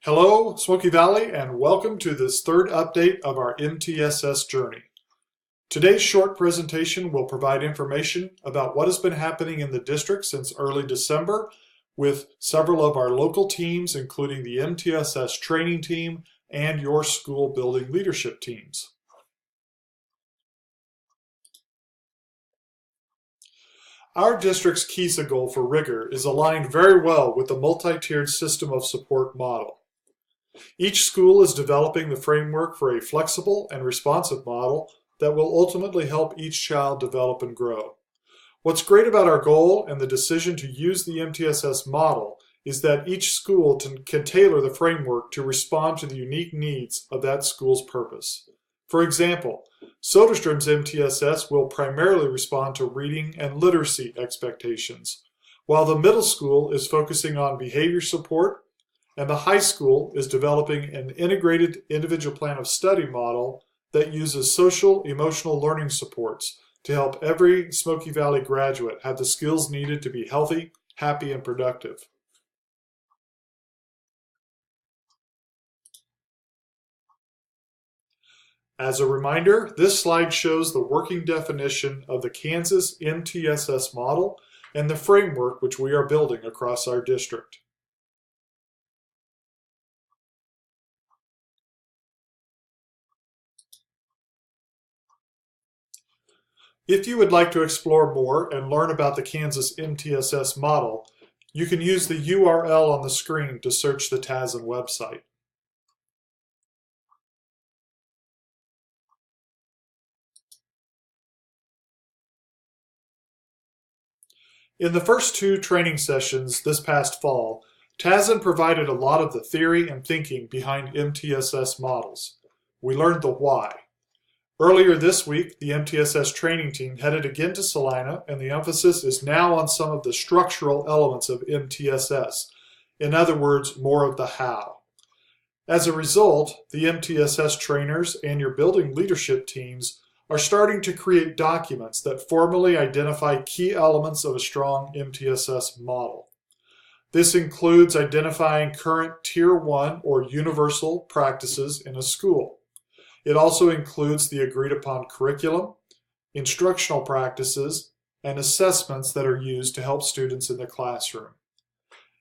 Hello, Smoky Valley, and welcome to this third update of our MTSS journey. Today's short presentation will provide information about what has been happening in the district since early December with several of our local teams, including the MTSS training team and your school building leadership teams. Our district's KISA goal for rigor is aligned very well with the multi-tiered system of support model. Each school is developing the framework for a flexible and responsive model that will ultimately help each child develop and grow. What's great about our goal and the decision to use the MTSS model is that each school can tailor the framework to respond to the unique needs of that school's purpose. For example, Soderstrom's MTSS will primarily respond to reading and literacy expectations, while the middle school is focusing on behavior support, and the high school is developing an integrated individual plan of study model that uses social emotional learning supports to help every Smoky Valley graduate have the skills needed to be healthy, happy, and productive. As a reminder, this slide shows the working definition of the Kansas MTSS model and the framework which we are building across our district. If you would like to explore more and learn about the Kansas MTSS model, you can use the URL on the screen to search the TASN website. In the first two training sessions this past fall, TASN provided a lot of the theory and thinking behind MTSS models. We learned the why. Earlier this week, the MTSS training team headed again to Salina, and the emphasis is now on some of the structural elements of MTSS. In other words, more of the how. As a result, the MTSS trainers and your building leadership teams are starting to create documents that formally identify key elements of a strong MTSS model. This includes identifying current Tier 1 or universal practices in a school. It also includes the agreed upon curriculum, instructional practices, and assessments that are used to help students in the classroom.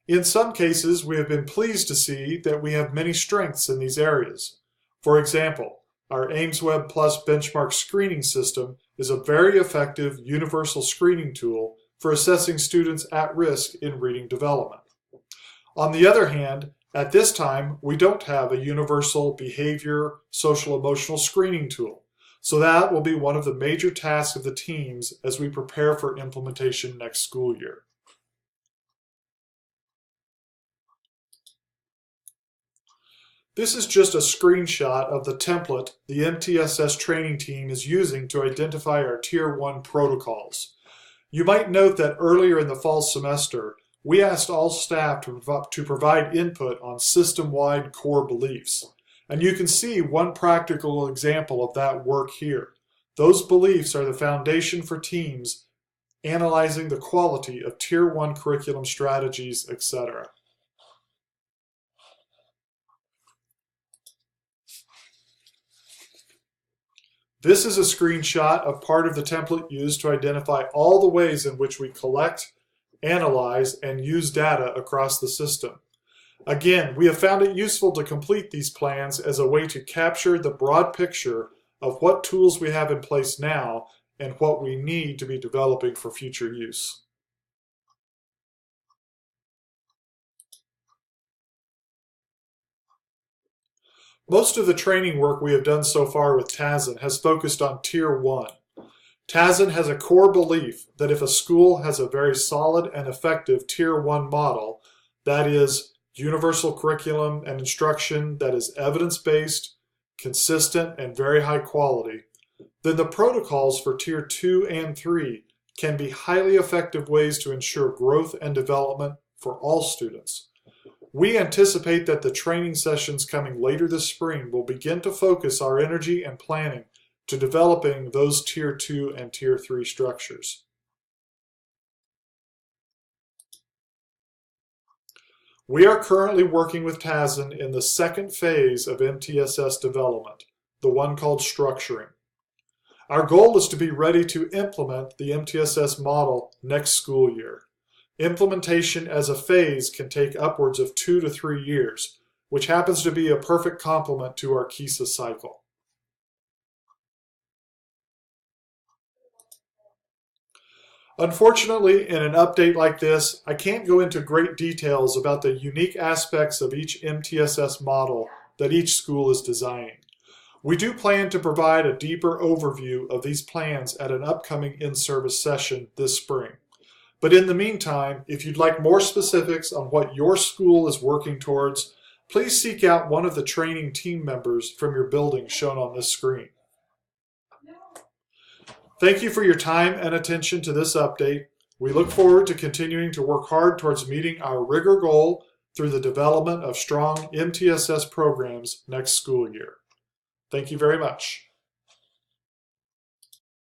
In some cases, we have been pleased to see that we have many strengths in these areas. For example, our AimsWeb Plus benchmark screening system is a very effective universal screening tool for assessing students at risk in reading development. On the other hand, at this time, we don't have a universal behavior, social emotional screening tool, so that will be one of the major tasks of the teams as we prepare for implementation next school year. This is just a screenshot of the template the MTSS training team is using to identify our Tier 1 protocols. You might note that earlier in the fall semester, we asked all staff to provide input on system-wide core beliefs. And you can see one practical example of that work here. Those beliefs are the foundation for teams analyzing the quality of Tier 1 curriculum strategies, etc. This is a screenshot of part of the template used to identify all the ways in which we collect, analyze, and use data across the system. Again, we have found it useful to complete these plans as a way to capture the broad picture of what tools we have in place now and what we need to be developing for future use. Most of the training work we have done so far with TASN has focused on Tier 1. TASN has a core belief that if a school has a very solid and effective Tier 1 model, that is, universal curriculum and instruction that is evidence-based, consistent, and very high quality, then the protocols for Tier 2 and 3 can be highly effective ways to ensure growth and development for all students. We anticipate that the training sessions coming later this spring will begin to focus our energy and planning to developing those Tier 2 and Tier 3 structures. We are currently working with TASN in the second phase of MTSS development, the one called structuring. Our goal is to be ready to implement the MTSS model next school year. Implementation as a phase can take upwards of 2 to 3 years, which happens to be a perfect complement to our KISA cycle. Unfortunately, in an update like this, I can't go into great details about the unique aspects of each MTSS model that each school is designing. We do plan to provide a deeper overview of these plans at an upcoming in-service session this spring. But in the meantime, if you'd like more specifics on what your school is working towards, please seek out one of the training team members from your building shown on this screen. Thank you for your time and attention to this update. We look forward to continuing to work hard towards meeting our rigor goal through the development of strong MTSS programs next school year. Thank you very much.